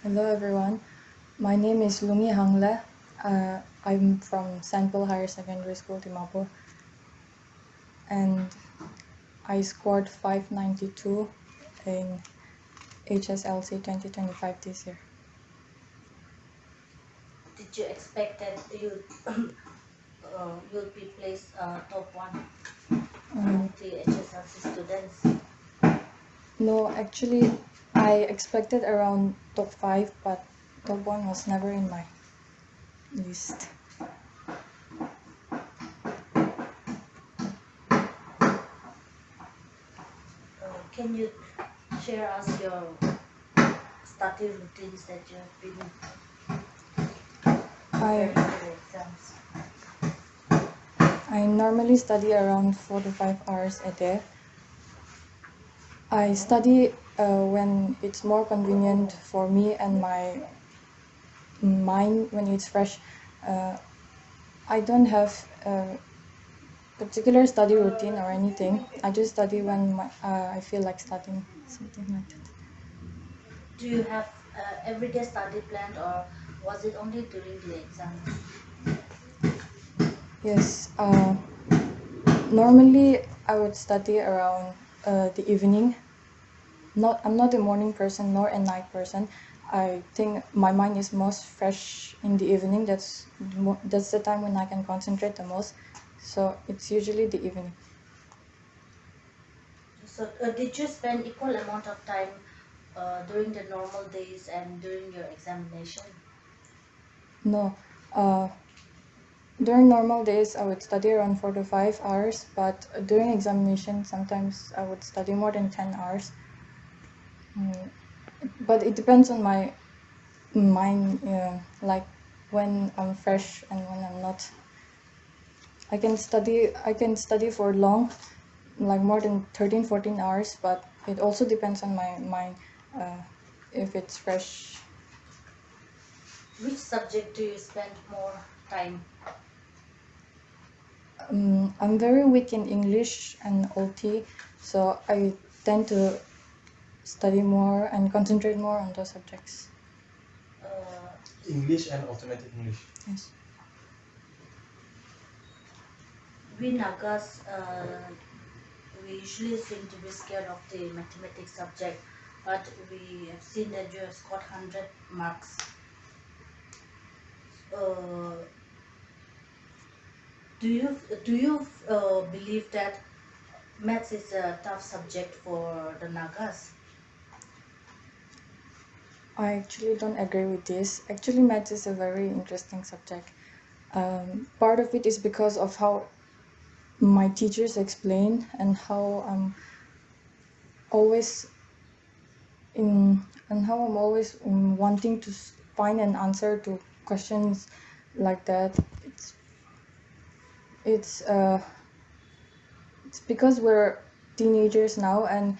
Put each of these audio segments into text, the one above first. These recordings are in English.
Hello everyone, my name is Lumi Hungla. I'm from St. Paul Higher Secondary School, Dimapur, and I scored 592 in Hslc 2025 this year. Did you expect that you'll be placed top one among the Hsslc students? No, actually, I expected around top 5, but top 1 was never in my list. Can you share us your study routines that you have been preparing for the exams? I normally study around 4 to 5 hours a day. I study when it's more convenient for me and my mind when it's fresh. I don't have a particular study routine or anything. I just study when I feel like studying, something like that. Do you have everyday study planned, or was it only during the exams? Yes, normally I would study around the evening. I'm not a morning person nor a night person. I think my mind is most fresh in the evening. That's the time when I can concentrate the most. So it's usually the evening. So did you spend equal amount of time during the normal days and during your examination? No, during normal days I would study around 4 to 5 hours, but during examination sometimes I would study more than 10 hours. But it depends on my mind, like when I'm fresh and when I'm not. I can study for long, like more than 13, 14 hours, but it also depends on my mind, if it's fresh. Which subject do you spend more time? I'm very weak in English and OT, so I tend to study more and concentrate more on those subjects. English and automatic English. Yes. We Nagas, we usually seem to be scared of the mathematics subject, but we have seen that you have scored 100 marks. Uh, do you believe that maths is a tough subject for the Nagas? I actually don't agree with this. Actually, maths is a very interesting subject. Part of it is because of how my teachers explain and how I'm always wanting to find an answer to questions like that. It's uh, it's because we're teenagers now, and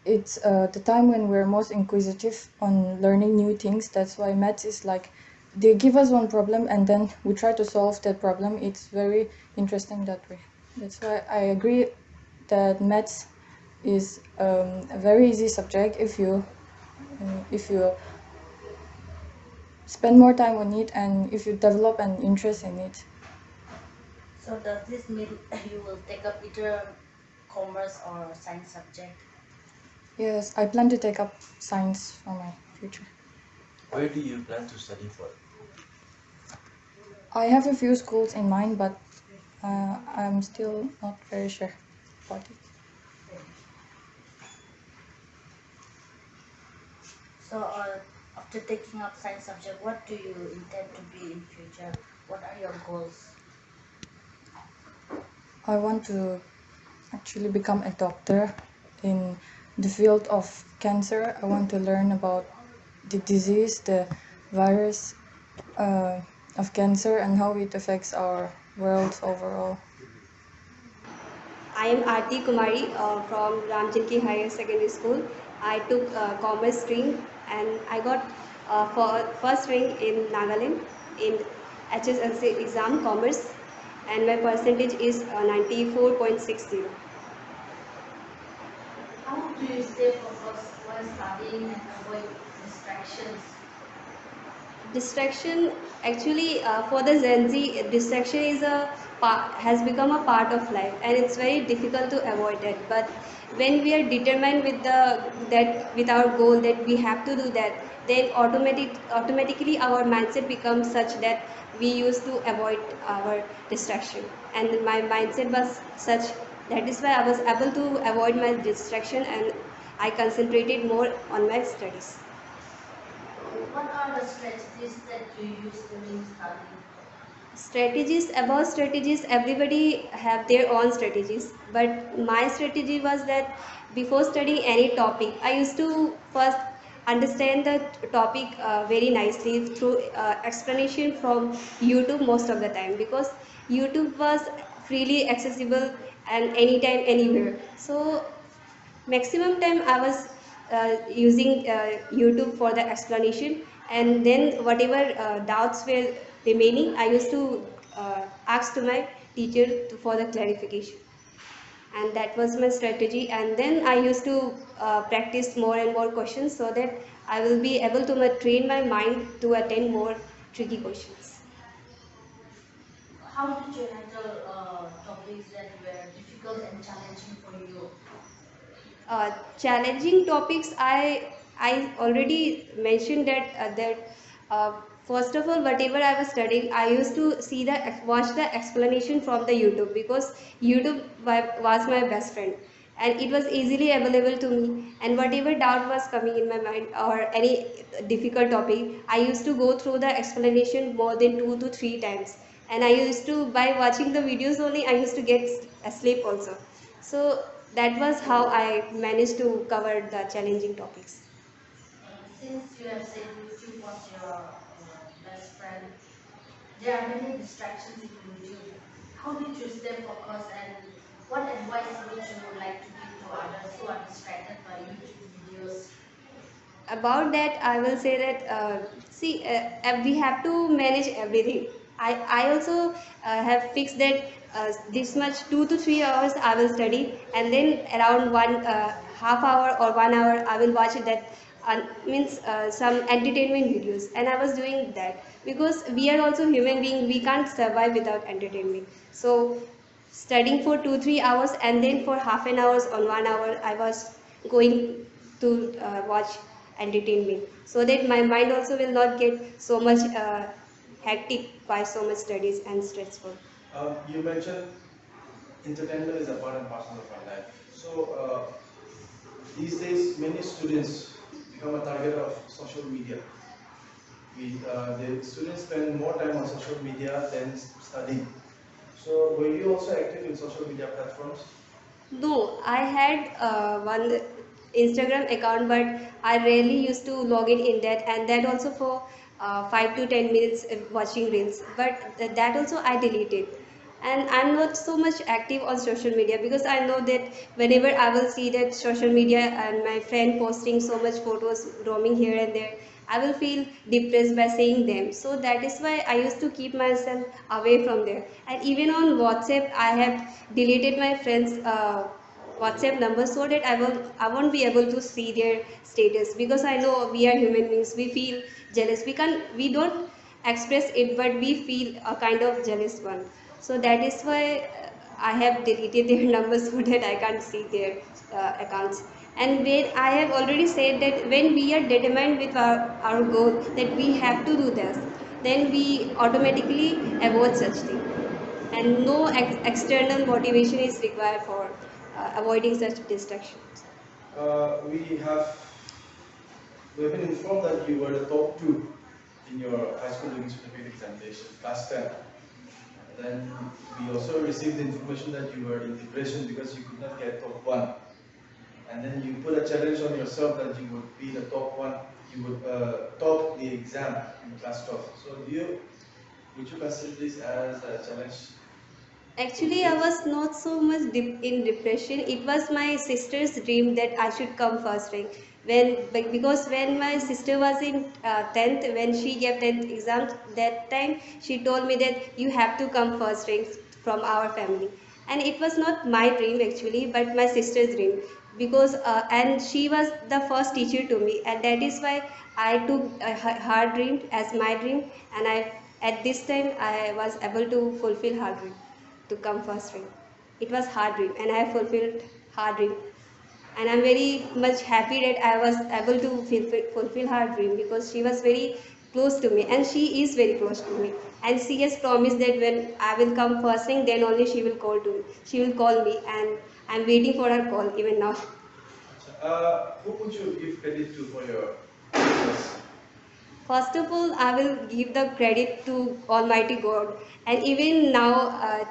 it's the time when we're most inquisitive on learning new things. That's why maths is like they give us one problem and then we try to solve that problem. It's very interesting that way. That's why I agree that maths is a very easy subject if you spend more time on it and if you develop an interest in it. So does this mean you will take up either commerce or science subject? Yes, I plan to take up science for my future. Where do you plan to study for? I have a few schools in mind, but I'm still not very sure about it. So after taking up science subject, what do you intend to be in future? What are your goals? I want to actually become a doctor in the field of cancer. I want to learn about the disease, the virus of cancer, and how it affects our world overall. I am Arti Kumari from Ramjanki Higher Secondary School. I took commerce stream and I got for first rank in Nagaland in Hsllc exam commerce, and my percentage is 94.60. How do you stay focused while studying and avoid distractions? Distraction, actually, for the Gen Z, distraction is has become a part of life, and it's very difficult to avoid it. But when we are determined with with our goal that we have to do that, then automatically our mindset becomes such that we used to avoid our distraction. And my mindset was such, that is why I was able to avoid my distraction, and I concentrated more on my studies. What are the strategies that you use during studying? Strategies, everybody have their own strategies, but my strategy was that before studying any topic, I used to first understand the topic very nicely through explanation from YouTube most of the time, because YouTube was freely accessible and anytime anywhere. So maximum time I was using YouTube for the explanation, and then whatever doubts were remaining, I used to ask to my teacher for the clarification, and that was my strategy. And then I used to practice more and more questions, so that I will be able to train my mind to attend more tricky questions. How did you handle topics that were difficult and challenging for you? Challenging topics, I already mentioned that uh, first of all, whatever I was studying, I used to watch the explanation from the YouTube, because YouTube was my best friend, and it was easily available to me. And whatever doubt was coming in my mind or any difficult topic, I used to go through the explanation more than 2 to 3 times. And I used to, by watching the videos only, I used to get asleep also. So that was how I managed to cover the challenging topics. Since you have said YouTube was your best friend, there are many distractions in YouTube. How did you stay focused, and what advice would you like to give to others who are distracted by YouTube videos? About that, I will say that see, we have to manage everything. I also have fixed that this much 2 to 3 hours I will study, and then around one half hour or 1 hour I will watch that means some entertainment videos. And I was doing that because we are also human being, we can't survive without entertainment. So studying for 2 3 hours, and then for half an hours or 1 hour I was going to watch entertainment, so that my mind also will not get so much hectic by so much studies and stressful. You mentioned entertainment is a part and parcel of our life. So these days, many students become a target of social media. The students spend more time on social media than studying. So were you also active in social media platforms? No, I had one Instagram account, but I rarely used to log in that, and that also for 5 to 10 minutes watching reels. But that also I deleted, and I'm not so much active on social media, because I know that whenever I will see that social media and my friend posting so much photos roaming here and there, I will feel depressed by seeing them. So that is why I used to keep myself away from there. And even on WhatsApp, I have deleted my friends' WhatsApp number, so that I won't be able to see their status, because I know we are human beings. We feel jealous. We don't express it, but we feel a kind of jealous one. So that is why I have deleted their numbers, so that I can't see their accounts. And when I have already said that when we are determined with our goal that we have to do this, then we automatically avoid such thing, and no external motivation is required for avoiding such distractions. We have we've been informed that you were the top two in your high school living certificate examination, class 10. Then we also received the information that you were in depression because you could not get top one. And then you put a challenge on yourself that you would be the top one, you would top the exam in class 12. So would you consider this as a challenge? Actually, I was not so much in depression. It was my sister's dream that I should come first rank. Because when my sister was in 10th, when she gave 10th exams, that time she told me that you have to come first rank from our family. And it was not my dream actually, but my sister's dream. because and she was the first teacher to me, and that is why I took her dream as my dream, and I at this time I was able to fulfill her dream to come first rank. It was her dream and I fulfilled her dream, and I'm very much happy that I was able to fulfill her dream, because she was very close to me and she is very close to me, and she has promised that when I will come first thing, then only she will call me, and I'm waiting for her call even now. Who would you give credit to for your success? First of all, I will give the credit to Almighty God. And even now,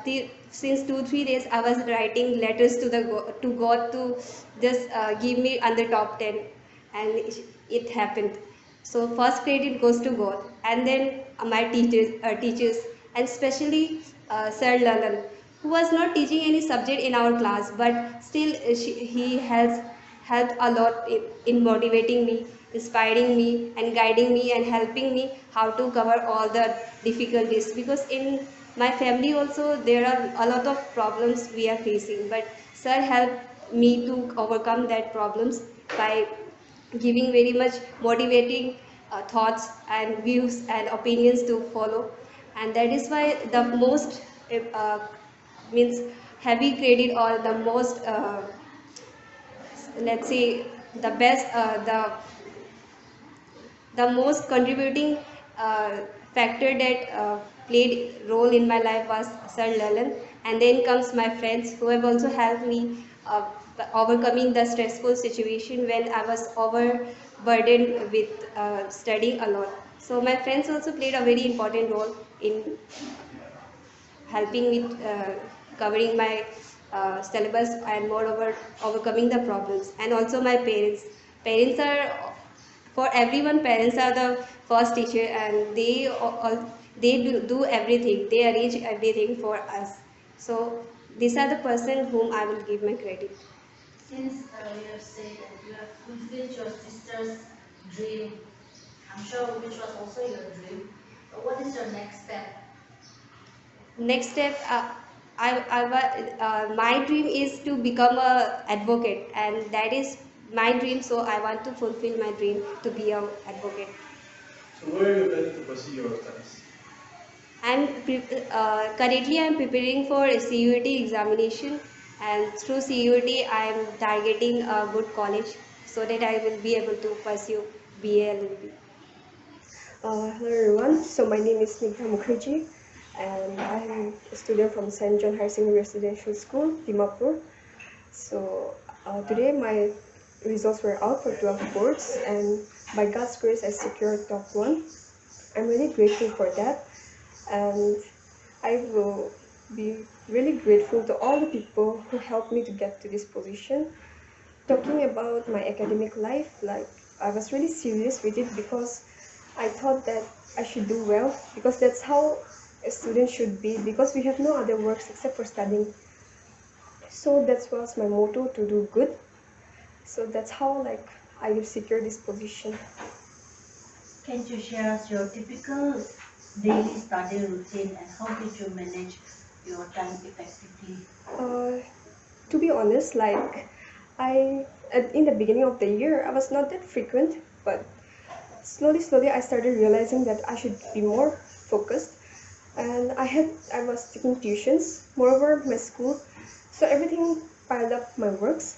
since 2 3 days, I was writing letters to to God to just give me under top 10, and it happened. So first credit goes to God, and then my teachers, and especially Sir Lalan, who was not teaching any subject in our class, but still he has helped a lot in motivating me, inspiring me, and guiding me and helping me how to cover all the difficulties. Because in my family also there are a lot of problems we are facing, but Sir helped me to overcome that problems by giving very much motivating thoughts and views and opinions to follow, and that is why the most uh, means heavy credit, or the most let's say the best the most contributing factor that played role in my life was Sir Lalan, and then comes my friends who have also helped me overcoming the stressful situation when I was overburdened with studying a lot. So my friends also played a very important role in helping with covering my syllabus, and moreover overcoming the problems. And also my parents are, for everyone, parents are the first teacher, and they do everything, they arrange everything for us. So these are the person whom I will give my credit. Since you have said that you have fulfilled your sister's dream, I'm sure which was also your dream. What is your next step? Next step, my dream is to become a advocate, and that is my dream. So I want to fulfill my dream to be a advocate. So where are you planning to pursue your studies? Currently I'm preparing for a CUET examination, and through CUET I am targeting a good college so that I will be able to pursue BA LLB. Hello everyone, so my name is Nigra Mukiji and I'm a student from St. John Higher Secondary Residential School, Dimapur. So today my results were out for 12 boards and by God's grace I secured top 1. I'm really grateful for that, and I will be really grateful to all the people who helped me to get to this position. Talking about my academic life, like I was really serious with it because I thought that I should do well, because that's how a student should be, because we have no other works except for studying. So that was my motto, to do good. So that's how like I will secure this position. Can you share us your typical daily study routine and how did you manage your time effectively? Uh, to be honest, like in the beginning of the year, I was not that frequent, but slowly I started realizing that I should be more focused, and I was taking tuitions, moreover my school, so everything piled up my works.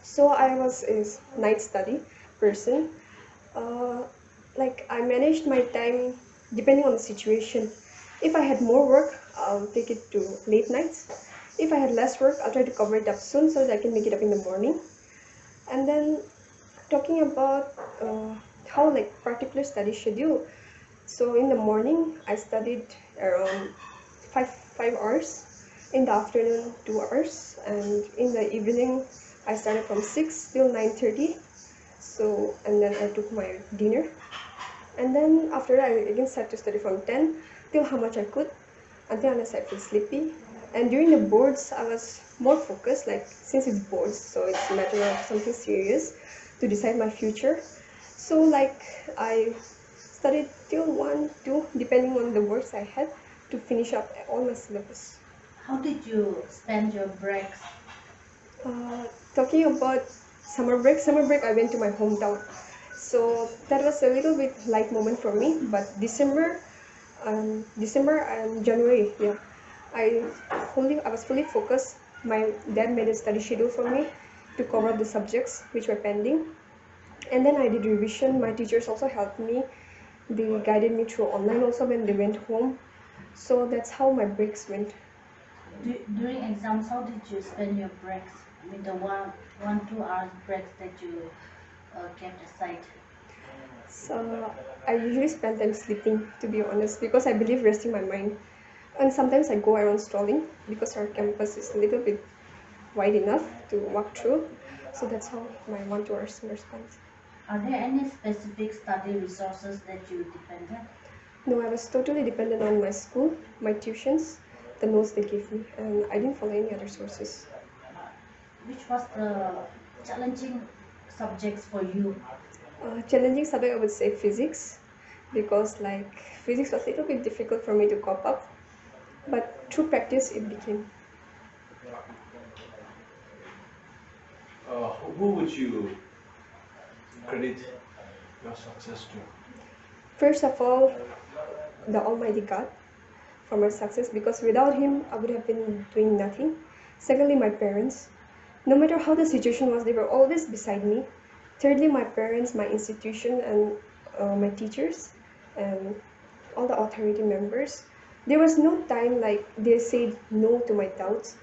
So I was a night study person. uh, like I managed my time depending on the situation. If I had more work, I'll take it to late nights. If I had less work, I'll try to cover it up soon so that I can make it up in the morning. And then talking about how like particular study schedule. So in the morning, I studied around five hours. In the afternoon, 2 hours, and in the evening, I started from 6 till 9:30. So and then I took my dinner, and then after that, I again started to study from 10 till how much I could, until unless I feel sleepy. And during the boards, I was more focused, like since it's boards, so it's a matter of something serious to decide my future. So like I studied till 1, 2, depending on the works I had, to finish up all my syllabus. How did you spend your breaks? Uh, talking about summer break I went to my hometown. So that was a little bit light moment for me. But December and January, yeah, I was fully focused. My dad made a study schedule for me to cover up the subjects which were pending, and then I did revision. My teachers also helped me. They guided me through online also when they went home. So that's how my breaks went. During exams, how did you spend your breaks? I mean, the 1-2 hours breaks that you kept aside. So I usually spend time sleeping, to be honest, because I believe resting my mind. And sometimes I go around strolling because our campus is a little bit wide enough to walk through. So that's how my 1 2 hours were spent. Are there any specific study resources that you depended? No, I was totally dependent on my school, my tuitions, the notes they gave me, and I didn't follow any other sources. Which was the challenging subjects for you? Challenging subject, I would say physics, because like physics was a little bit difficult for me to cope up, but through practice it became. Who would you credit your success to? First of all, the Almighty God for my success, because without Him, I would have been doing nothing. Secondly, my parents. No matter how the situation was, they were always beside me. Thirdly, my parents, my institution, and my teachers, and all the authority members. There was no time like they said no to my doubts.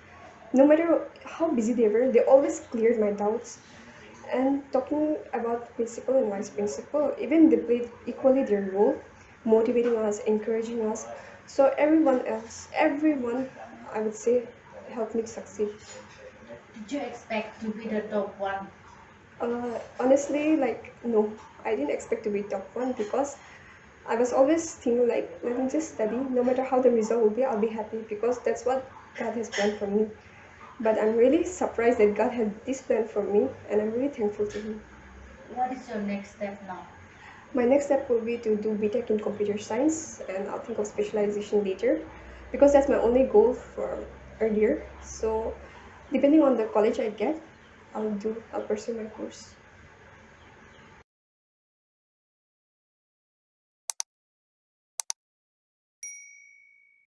No matter how busy they were, they always cleared my doubts. And talking about principal and vice principal, even they played equally their role, motivating us, encouraging us. So everyone, I would say, helped me to succeed. Did you expect to be the top one? Honestly, like no, I didn't expect to be top one because I was always thinking like, let me just study. No matter how the result will be, I'll be happy because that's what God has planned for me. But I'm really surprised that God had this plan for me, and I'm really thankful to Him. What is your next step now? My next step will be to do BTech in computer science, and I'll think of specialization later because that's my only goal for earlier. So, depending on the college I get, I'll pursue my course.